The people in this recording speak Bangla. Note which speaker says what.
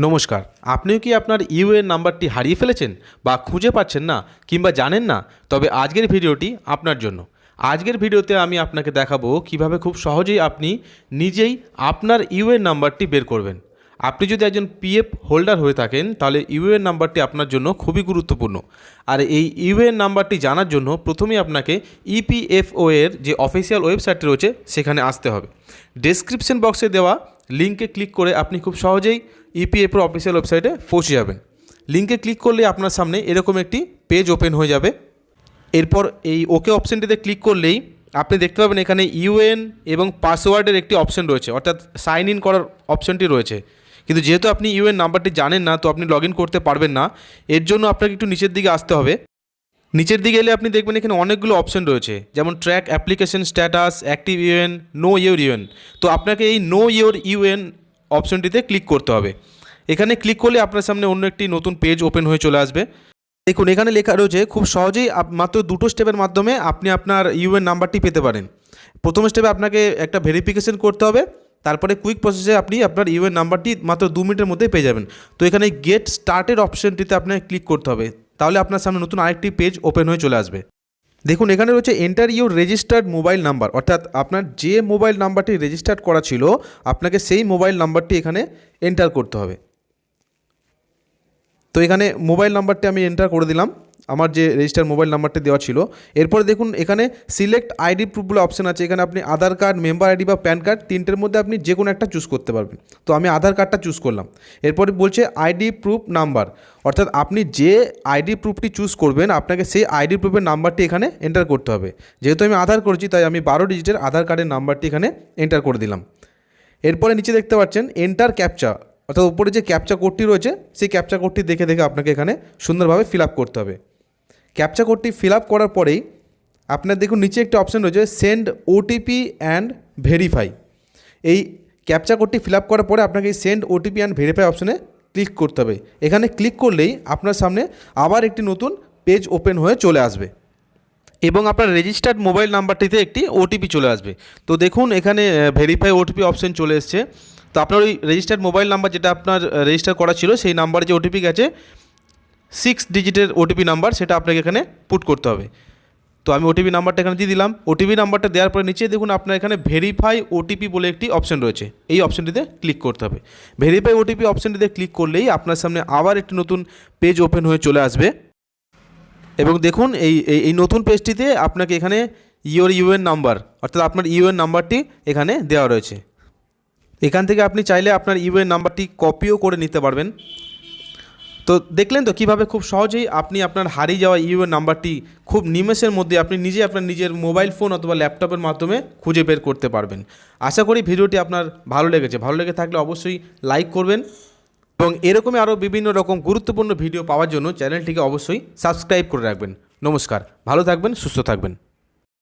Speaker 1: নমস্কার। আপনিও কি আপনার ইউএএন নাম্বারটি হারিয়ে ফেলেছেন বা খুঁজে পাচ্ছেন না কিংবা জানেন না? তবে আজকের ভিডিওটি আপনার জন্য। আজকের ভিডিওতে আমি আপনাকে দেখাবো কিভাবে খুব সহজেই আপনি নিজেই আপনার ইউএএন নাম্বারটি বের করবেন। আপনি যদি একজন পিএফ হোল্ডার হয়ে থাকেন তাহলে ইউএএন নাম্বারটি আপনার জন্য খুবই গুরুত্বপূর্ণ। আর এই ইউএএন নাম্বারটি জানার জন্য প্রথমেই আপনাকে ইপিএফও এর যে অফিসিয়াল ওয়েবসাইটটি রয়েছে সেখানে আসতে হবে। ডেসক্রিপশন বক্সে দেওয়া লিঙ্কে ক্লিক করে আপনি খুব সহজেই ইপিএফও অফিসিয়াল ওয়েবসাইটে পৌঁছে যাবেন। লিঙ্কে ক্লিক করলে আপনার সামনে এরকম একটি পেজ ওপেন হয়ে যাবে। এরপর এই ওকে অপশানটিতে ক্লিক করলেই আপনি দেখতে পাবেন এখানে ইউএএন এবং পাসওয়ার্ডের একটি অপশান রয়েছে, অর্থাৎ সাইন ইন করার অপশানটি রয়েছে। কিন্তু যেহেতু আপনি ইউএএন নাম্বারটি জানেন না, তো আপনি লগ ইন করতে পারবেন না। এর জন্য আপনাকে একটু নিচের দিকে আসতে হবে। নিচের দিকে এলে আপনি দেখবেন এখানে অনেকগুলো অপশান রয়েছে, যেমন track application status, active UN, no your UN. তো আপনাকে এই নো ইউর ইউএন অপশানটিতে ক্লিক করতে হবে। এখানে ক্লিক করলে আপনার সামনে অন্য একটি নতুন পেজ ওপেন হয়ে চলে আসবে। দেখুন এখানে লেখা রয়েছে খুব সহজেই মাত্র দুটো স্টেপের মাধ্যমে আপনি আপনার ইউএন নাম্বারটি পেতে পারেন। প্রথম স্টেপে আপনাকে একটা ভেরিফিকেশন করতে হবে, তারপরে কুইক প্রসেসে আপনি আপনার ইউএন নাম্বারটি মাত্র 2 মিনিটের মধ্যেই পেয়ে যাবেন। তো এখানে গেট স্টার্টেড অপশানটিতে আপনাকে ক্লিক করতে হবে, তাহলে আপনার সামনে নতুন আরেকটি পেজ ওপেন হয়ে চলে আসবে। দেখুন এখানে রয়েছে enter your registered mobile number, অর্থাৎ আপনার যে মোবাইল নাম্বারটি রেজিস্টার্ড করা ছিল আপনাকে সেই মোবাইল নাম্বারটি এখানে এন্টার করতে হবে। তো এখানে মোবাইল নাম্বারটি আমি এন্টার করে দিলাম, আমার যে রেজিস্টার মোবাইল নাম্বারটি দেওয়া ছিল। এরপরে দেখুন এখানে সিলেক্ট আইডি প্রুফ বলে অপশান আছে। এখানে আপনি আধার কার্ড, মেম্বার আইডি বা প্যান কার্ড, তিনটের মধ্যে আপনি যে কোনো একটা চুজ করতে পারবেন। তো আমি আধার কার্ডটা চুজ করলাম। এরপরে বলছে আইডি প্রুফ নাম্বার, অর্থাৎ আপনি যে আইডি প্রুফটি চুজ করবেন আপনাকে সেই আইডি প্রুফের নাম্বারটি এখানে এন্টার করতে হবে। যেহেতু আমি আধার করেছি তাই আমি 12 ডিজিটের আধার কার্ডের নাম্বারটি এখানে এন্টার করে দিলাম। এরপরে নিচে দেখতে পাচ্ছেন এন্টার ক্যাপচা, অর্থাৎ উপরে যে ক্যাপচা কোডটি রয়েছে সেই ক্যাপচা কোডটি দেখে দেখে আপনাকে এখানে সুন্দরভাবে ফিল আপ করতে হবে। ক্যাপচা কোডটি ফিল আপ করার পরেই আপনার দেখুন নিচে একটি অপশান রয়েছে সেন্ড ওটিপি অ্যান্ড ভেরিফাই। এই ক্যাপচা কোডটি ফিল আপ করার পরে আপনাকে এই সেন্ড ওটিপি অ্যান্ড ভেরিফাই অপশানে ক্লিক করতে হবে। এখানে ক্লিক করলেই আপনার সামনে আবার একটি নতুন পেজ ওপেন হয়ে চলে আসবে এবং আপনার রেজিস্টার্ড মোবাইল নাম্বারটিতে একটি ওটিপি চলে আসবে। তো দেখুন এখানে ভেরিফাই ওটিপি অপশান চলে এসছে। তো আপনার ওই রেজিস্টার্ড মোবাইল নাম্বার যেটা আপনার রেজিস্টার করা ছিল সেই নাম্বারে যে ওটিপি গেছে 6 ডিজিটের ওটিপি নাম্বার, সেটা আপনাকে এখানে পুট করতে হবে। তো আমি ওটিপি নাম্বারটা এখানে দিয়ে দিলাম। ওটিপি নাম্বারটা দেওয়ার পরে নিচে দেখুন আপনার এখানে ভেরিফাই ওটিপি বলে একটি অপশান রয়েছে, এই অপশানটিতে ক্লিক করতে হবে। ভেরিফাই ওটিপি অপশানটিতে ক্লিক করলেই আপনার সামনে আবার একটি নতুন পেজ ওপেন হয়ে চলে আসবে এবং দেখুন এই নতুন পেজটিতে আপনাকে এখানে ইওর ইউএন নাম্বার, অর্থাৎ আপনার ইউএন নাম্বারটি এখানে দেওয়া রয়েছে। এখান থেকে আপনি চাইলে আপনার ইউএন নাম্বারটি কপিও করে নিতে পারবেন। তো দেখলেন তো কীভাবে খুব সহজেই আপনি আপনার হারিয়ে যাওয়া ইউএন নাম্বারটি খুব নিমেষের মধ্যে আপনি নিজে আপনার নিজের মোবাইল ফোন অথবা ল্যাপটপের মাধ্যমে খুঁজে বের করতে পারবেন। আশা করি ভিডিওটি আপনার ভালো লেগেছে। ভালো লেগে থাকলে অবশ্যই লাইক করবেন এবং এরকমই আরও বিভিন্ন রকম গুরুত্বপূর্ণ ভিডিও পাওয়ার জন্য চ্যানেলটিকে অবশ্যই সাবস্ক্রাইব করে রাখবেন। নমস্কার, ভালো থাকবেন, সুস্থ থাকবেন।